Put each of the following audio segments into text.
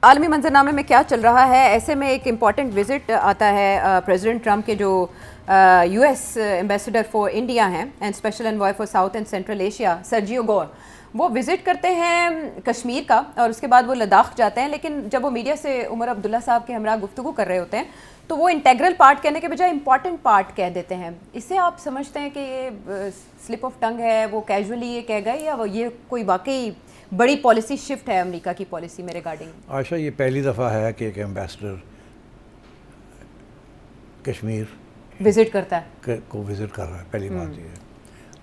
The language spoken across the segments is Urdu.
عالمی منظرنامے میں کیا چل رہا ہے؟ ایسے میں ایک امپورٹنٹ وزٹ آتا ہے پریزیڈنٹ ٹرمپ کے جو U S ambassador for India ہیں and special envoy for South and Central Asia Sergio Gor, وہ وزٹ کرتے ہیں کشمیر کا اور اس کے بعد وہ لداخ جاتے ہیں. لیکن جب وہ میڈیا سے عمر عبداللہ صاحب کے ہمراہ گفتگو کر رہے ہوتے ہیں تو وہ انٹیگرل پارٹ کہنے کے بجائے امپورٹنٹ پارٹ کہہ دیتے ہیں. اس سے آپ سمجھتے ہیں کہ یہ سلپ آف ٹنگ ہے، وہ کیجولی یہ کہہ گئے، یا یہ کوئی واقعی بڑی پالیسی شفٹ ہے امریکہ کی پالیسی میں ریگارڈنگ؟ عائشہ، یہ پہلی دفعہ ہے کہ ایک ایمبیسڈر کشمیر وزٹ کرتا ہے کو وزٹ کر رہا ہے. پہلی بات یہ ہے،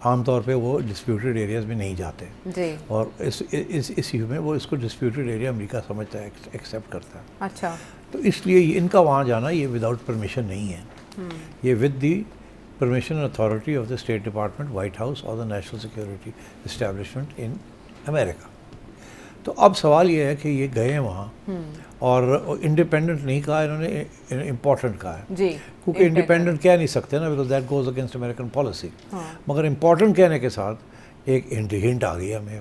عام طور پہ وہ ڈسپیوٹیڈ ایریاز میں نہیں جاتے جی، اور اس ایشو میں وہ اس کو ڈسپیوٹیڈ ایریا امریکہ سمجھتا ہے، ایکسیپٹ کرتا ہے. اچھا، تو اس لیے ان کا وہاں جانا یہ وداؤٹ پرمیشن نہیں ہے، یہ with the permission authority of the state department, white house اور دا نیشنل سیکورٹی اسٹیبلشمنٹ ان امریکہ. تو اب سوال یہ ہے کہ یہ گئے ہیں وہاں اور انڈیپینڈنٹ نہیں کہا انہوں نے، امپورٹنٹ کہا ہے. جی، کیونکہ انڈیپینڈنٹ کہہ نہیں سکتے نا، because that goes against American policy. مگر امپورٹنٹ کہنے کے ساتھ ایک ہنٹ آ گئی ہمیں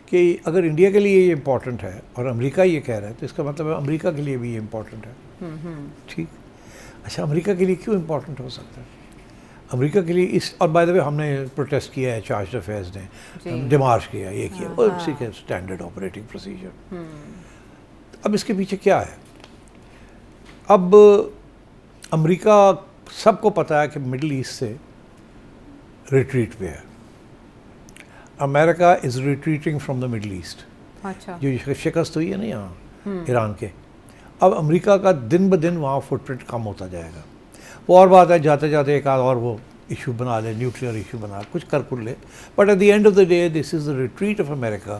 کہ اگر انڈیا کے لیے یہ امپورٹنٹ ہے اور امریکہ یہ کہہ رہا ہے تو اس کا مطلب ہے امریکہ کے لیے بھی یہ امپورٹنٹ ہے. ٹھیک، اچھا امریکہ کے لیے کیوں امپورٹنٹ ہو سکتا ہے؟ امریکہ کے لیے اس، اور بائی دا وے ہم نے پروٹیسٹ کیا ہے، چارج افیئرز نے ڈیمارچ کیا، یہ کیا، وہ اسی کے اسٹینڈرڈ آپریٹنگ پروسیجر. اب اس کے پیچھے کیا ہے؟ اب امریکہ سب کو پتہ ہے کہ مڈل ایسٹ سے ریٹریٹ پہ ہے. امریکہ از ریٹریٹنگ فرام دا مڈل ایسٹ. اچھا، جو شکست ہوئی ہے نا یہاں ایران کے، اب امریکہ کا دن بدن وہاں فٹ پرنٹ کم ہوتا جائے گا. وہ اور بات ہے جاتے جاتے ایک آدھ اور وہ ایشو بنا لے، نیوکلیئر ایشو بنا لے، کچھ کر لے، but at the end of the day this is the retreat of America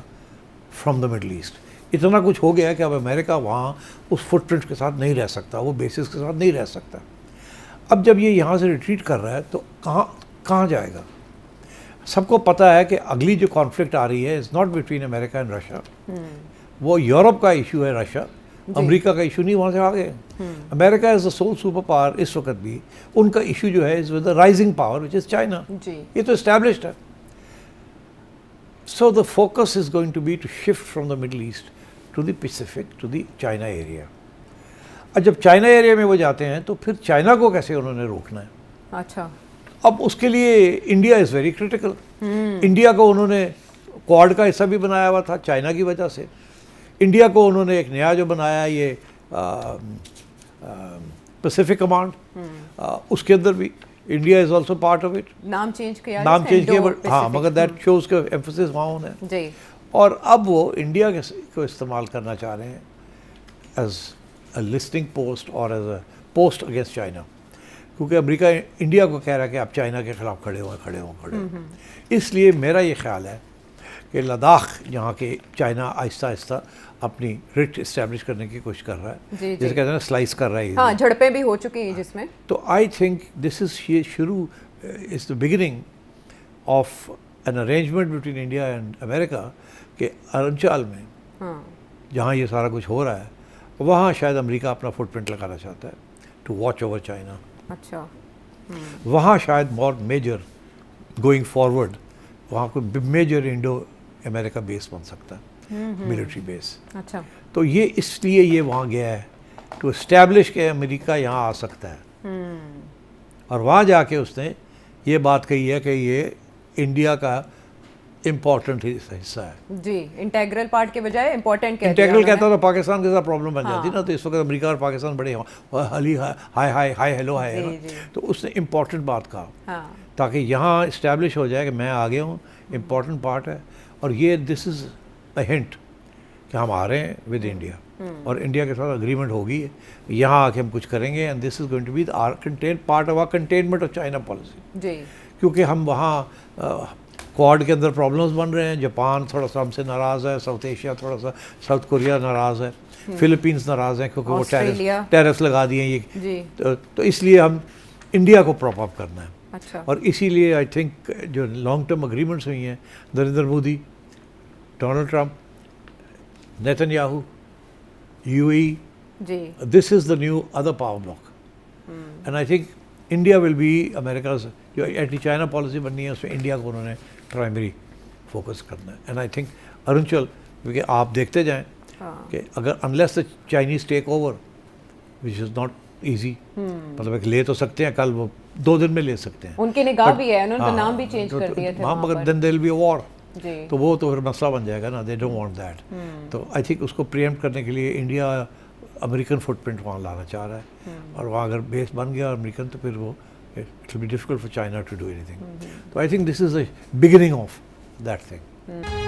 from the middle east. اتنا کچھ ہو گیا ہے کہ اب امریکہ وہاں اس فٹ پرنٹ کے ساتھ نہیں رہ سکتا، وہ بیسس کے ساتھ نہیں رہ سکتا. اب جب یہ یہاں سے ریٹریٹ کر رہا ہے تو کہاں جائے گا؟ سب کو پتہ ہے کہ اگلی جو کانفلکٹ آ رہی ہے is not between America and Russia. وہ یورپ کا ایشو ہے، رشیا امریکہ کا ایشو نہیں. وہاں سے آگے America is the sole super power. اس وقت بھی ان کا ایشو جو ہے is with the rising power which is China. یہ تو اسٹیبلشڈ ہے. So the focus is going to be to shift from the middle East to the Pacific, to the China area. اور جب چائنا ایریا میں وہ جاتے ہیں تو پھر چائنا کو کیسے انہوں نے روکنا ہے؟ اچھا، اب اس کے لیے India is very critical. India کو انہوں نے کوڈ کا حصہ بھی بنایا ہوا تھا چائنا کی وجہ سے. انڈیا کو انہوں نے ایک نیا جو بنایا یہ پیسیفک کمانڈ، اس کے اندر بھی India is also part of it. نام چینج کیا، ہاں، مگر دیٹ شوز کا ایمفسس وہاں ہونا ہے. جی، اور اب وہ انڈیا کو استعمال کرنا چاہ رہے ہیں ایز اے لسٹنگ پوسٹ اور as a post against China. کیونکہ امریکہ انڈیا کو کہہ رہا ہے کہ آپ چائنا کے خلاف کھڑے ہوں. اس لیے میرا یہ خیال ہے کہ لداخ جہاں کہ چائنا آہستہ آہستہ اپنی رٹ اسٹیبلش کرنے کی کوشش کر رہا ہے، جیسے کہتے ہیں نا سلائس کر رہا ہے. ہاں، جھڑپیں بھی ہو چکی ہیں جس میں. تو آئی تھنک دس از شروع is the beginning of an arrangement between India and America کہ اروناچل میں جہاں یہ سارا کچھ ہو رہا ہے وہاں شاید امریکہ اپنا فٹ پرنٹ لگانا چاہتا ہے ٹو واچ اوور چائنا. اچھا، وہاں شاید مور میجر گوئنگ فارورڈ وہاں کوئی میجر انڈو امریکہ بیس بن سکتا ہے، ملٹری بیس. اچھا، تو یہ اس لیے یہ وہاں گیا ہے ٹو اسٹیبلش کہ امریکہ یہاں آ سکتا ہے. اور وہاں جا کے اس نے یہ بات کہی ہے کہ یہ انڈیا کا امپورٹنٹ حصہ ہے. جی، انٹیگرل پارٹ کے بجائے امپورٹنٹ کہتے ہیں. انٹیگرل کہتا تو پاکستان کے ساتھ پرابلم بن جاتی نا. تو اس وقت امریکہ اور پاکستان بڑے ہائی ہیلو ہے. تو اس نے امپورٹنٹ بات کہا تاکہ یہاں اسٹیبلش ہو جائے کہ میں آگے ہوں، امپورٹنٹ پارٹ ہے. اور یہ دس از اے ہنٹ کہ ہم آ رہے ہیں ود انڈیا، اور انڈیا کے ساتھ اگریمنٹ ہوگی ہے یہاں آ کے ہم کچھ کریں گے. And this is going to be part of our containment of China policy. جی، کیونکہ ہم وہاں کوڈ کے اندر پرابلمس بن رہے ہیں. جاپان تھوڑا سا ہم سے ناراض ہے، ساؤتھ ایشیا تھوڑا سا، ساؤتھ کوریا ناراض ہے، فلپینس ناراض ہیں کیونکہ وہ ٹیرس لگا دیے یہ. تو اس لیے ہم انڈیا کو پراپ اپ کرنا ہے. اچھا، اور اسی لیے آئی تھنک جو لانگ ٹرم اگریمنٹس ہوئی ہیں Narendra Modi, Donald Trump, Netanyahu, U A E, this is the new other power bloc. And I think India will be America's جو اینٹی چائنا پالیسی بننی ہے اس میں انڈیا کو انہوں نے پرائمری فوکس کرنا ہے. اینڈ آئی تھنک اروناچل، کیونکہ آپ دیکھتے جائیں کہ اگر unless the Chinese take over which is not easy, مطلب لے تو سکتے ہیں کل، وہ 2 دن میں لے سکتے ہیں. ان کی نگاہ بھی ہے، انہوں نے تو نام بھی چینج کر دیا تھا. ہاں مگر دین دیر ول بی اے وار، جی تو وہ تو پھر مسئلہ بن جائے گا نا. They don't want that. تو آئی تھنک اس کو پریمپٹ کرنے کے لیے انڈیا امریکن فٹ پرنٹ وہاں لانا چاہ رہا ہے، اور وہاں اگر بیس بن گیا امریکن تو پھر وہ it will be difficult for China to do anything. تو I think this is a beginning of that thing.